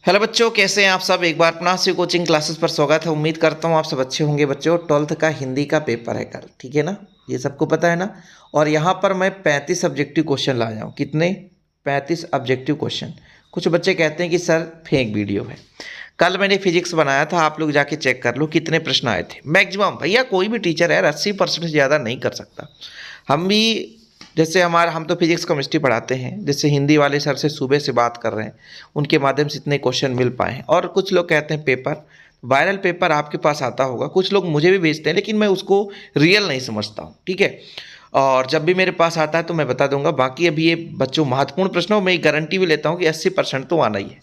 Hello बच्चों, कैसे हैं आप सब। एक बार अपना से कोचिंग क्लासेस पर स्वागत है। उम्मीद करता हूँ आप सब अच्छे होंगे। बच्चों 12th का हिंदी का पेपर है कल, ठीक है ना, ये सबको पता है ना। और यहाँ पर मैं 35 ऑब्जेक्टिव क्वेश्चन लाया हूँ। कितने? 35 ऑब्जेक्टिव क्वेश्चन। कुछ बच्चे कहते हैं कि सर फेक वीडियो है। कल मैंने फिजिक्स बनाया था, आप लोग जाके चेक कर लो कितने प्रश्न आए थे। मैक्सिमम भैया कोई भी टीचर है 80% से ज़्यादा नहीं कर सकता। हम भी जैसे हम तो फिजिक्स केमिस्ट्री पढ़ाते हैं, जैसे हिंदी वाले सर से सुबह से बात कर रहे हैं, उनके माध्यम से इतने क्वेश्चन मिल पाए हैं। और कुछ लोग कहते हैं पेपर वायरल पेपर आपके पास आता होगा, कुछ लोग मुझे भी भेजते हैं, लेकिन मैं उसको रियल नहीं समझता हूँ, ठीक है। और जब भी मेरे पास आता है तो मैं बता दूंगा। बाकी अभी ये बच्चों महत्वपूर्ण प्रश्न हो, मैं गारंटी भी लेता हूँ कि 80% तो आना ही है।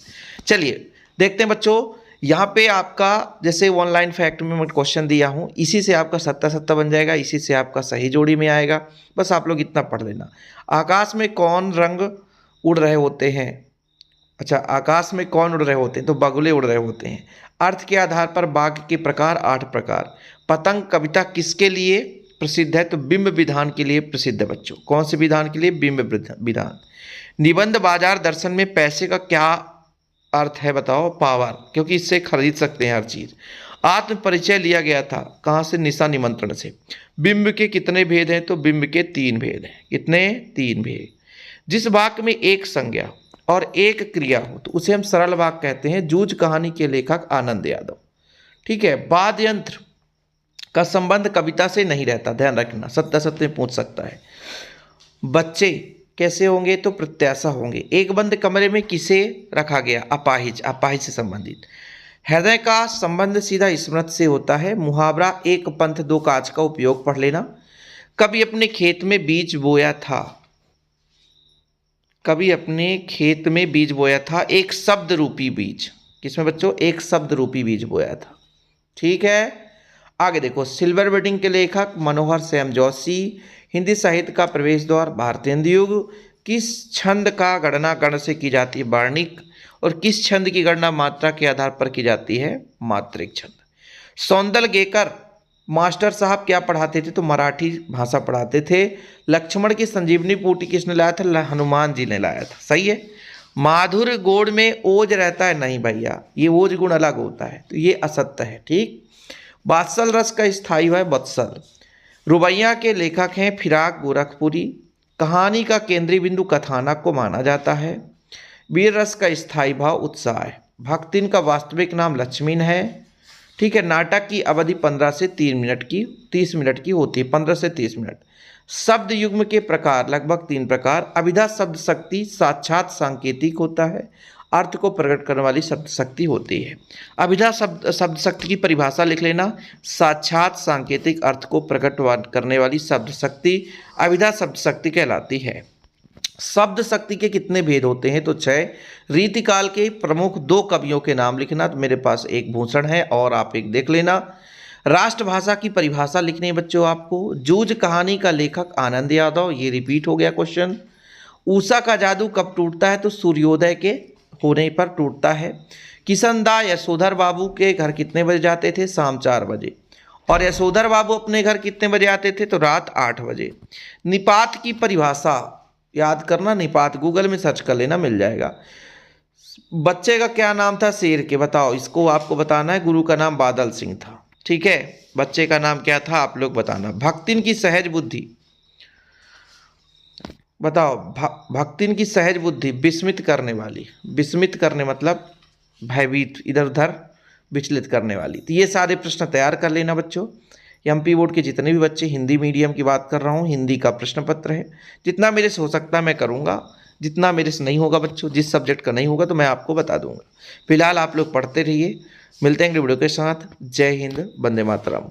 चलिए देखते हैं बच्चों। यहाँ पे आपका जैसे ऑनलाइन फैक्ट में मैं क्वेश्चन दिया हूँ, इसी से आपका 70-70 बन जाएगा, इसी से आपका सही जोड़ी में आएगा। बस आप लोग इतना पढ़ लेना। आकाश में कौन रंग उड़ रहे होते हैं? अच्छा, आकाश में कौन उड़ रहे होते हैं? तो बगुले उड़ रहे होते हैं। अर्थ के आधार पर बाघ के प्रकार 8 प्रकार। पतंग कविता किसके लिए प्रसिद्ध है? तो बिंब विधान के लिए प्रसिद्ध है बच्चों। कौन से विधान के लिए? बिंब विधान। निबंध बाजार दर्शन में पैसे का क्या अर्थ है? बताओ। पावर, क्योंकि इससे खरीद सकते हैं हर चीज। आत्म परिचय लिया गया था कहाँ से? निशा निमंत्रण से। बिंब के कितने भेद हैं? तो बिंब के 3 भेद हैं। कितने? 3 भेद। जिस वाक्य में एक संज्ञा और एक क्रिया हो तो उसे हम सरल वाक्य कहते हैं। जूझ कहानी के लेखक आनंद यादव, ठीक है। वाद्य यंत्र का संबंध कविता से नहीं रहता, ध्यान रखना, सत्य सत्य में पूछ सकता है। बच्चे कैसे होंगे? तो प्रत्याशा होंगे। एक बंद कमरे में किसे रखा गया? अपाहिज, अपाहिज से संबंधित। हृदय का संबंध सीधा स्मृति से होता है। मुहावरा एक पंथ दो काज का उपयोग पढ़ लेना। कभी अपने खेत में बीज बोया था, कभी अपने खेत में बीज बोया था, एक शब्द रूपी बीज। किसमें बच्चों? एक शब्द रूपी बीज बोया था, ठीक है। आगे देखो, सिल्वर वेडिंग के लेखक मनोहर श्याम जोशी। हिंदी साहित्य का प्रवेश द्वार भारतेंदु युग। किस छंद का गणना गण से की जाती है? वर्णिक। और किस छंद की गणना मात्रा के आधार पर की जाती है? मात्रिक छंद। सौंदल गेकर मास्टर साहब क्या पढ़ाते थे? तो मराठी भाषा पढ़ाते थे। लक्ष्मण की संजीवनी बूटी किसने लाया था? हनुमान जी ने लाया था, सही है। माधुर्य गुण में ओज रहता है? नहीं भैया, ये ओज गुण अलग होता है, तो ये असत्य है, ठीक। वात्सल रस का स्थायी है वत्सल। रुबैया के लेखक हैं फिराक गोरखपुरी। कहानी का केंद्रीय बिंदु कथानक को माना जाता है। वीर रस का स्थायी भाव उत्साह है। भक्तिन का वास्तविक नाम लक्ष्मीन है, ठीक है। नाटक की अवधि 15 से 30 मिनट की होती है, 15 से 30 मिनट। शब्द युग्म के प्रकार लगभग 3 प्रकार। अभिधा शब्द शक्ति साक्षात सांकेतिक होता है, अर्थ को प्रकट करने वाली शब्द शक्ति होती है। अभिधा शब्द शक्ति की परिभाषा लिख लेना। साक्षात सांकेतिक अर्थ को प्रकट करने वाली शब्द शक्ति अभिधा शब्द शक्ति कहलाती है। शब्द शक्ति के कितने भेद होते हैं? तो 6। रीतिकाल के प्रमुख 2 कवियों के नाम लिखना। तो मेरे पास एक भूषण है और आप एक देख लेना। राष्ट्रभाषा की परिभाषा लिखनी है बच्चों आपको। जूझ कहानी का लेखक आनंद यादव, ये रिपीट हो गया क्वेश्चन। उषा का जादू कब टूटता है? तो सूर्योदय के होने पर टूटता है। किशन दा यशोधर बाबू के घर कितने बजे जाते थे? शाम 4 बजे। और यशोधर बाबू अपने घर कितने बजे आते थे? तो रात 8 बजे। निपात की परिभाषा याद करना, निपात गूगल में सर्च कर लेना, मिल जाएगा। बच्चे का क्या नाम था शेर के? बताओ, इसको आपको बताना है। गुरु का नाम बादल सिंह था, ठीक है। बच्चे का नाम क्या था आप लोग बताना। भक्तिन की सहज बुद्धि बताओ। भक्तिन की सहज बुद्धि विस्मित करने वाली। विस्मित करने मतलब भयभीत, इधर उधर विचलित करने वाली। तो ये सारे प्रश्न तैयार कर लेना बच्चों। एमपी बोर्ड के जितने भी बच्चे, हिंदी मीडियम की बात कर रहा हूँ, हिंदी का प्रश्न पत्र है। जितना मेरे से हो सकता है मैं करूँगा, जितना मेरे से नहीं होगा बच्चों, जिस सब्जेक्ट का नहीं होगा तो मैं आपको बता दूंगा। फिलहाल आप लोग पढ़ते रहिए। मिलते हैं अगले वीडियो के साथ। जय हिंद, वंदे मातरम।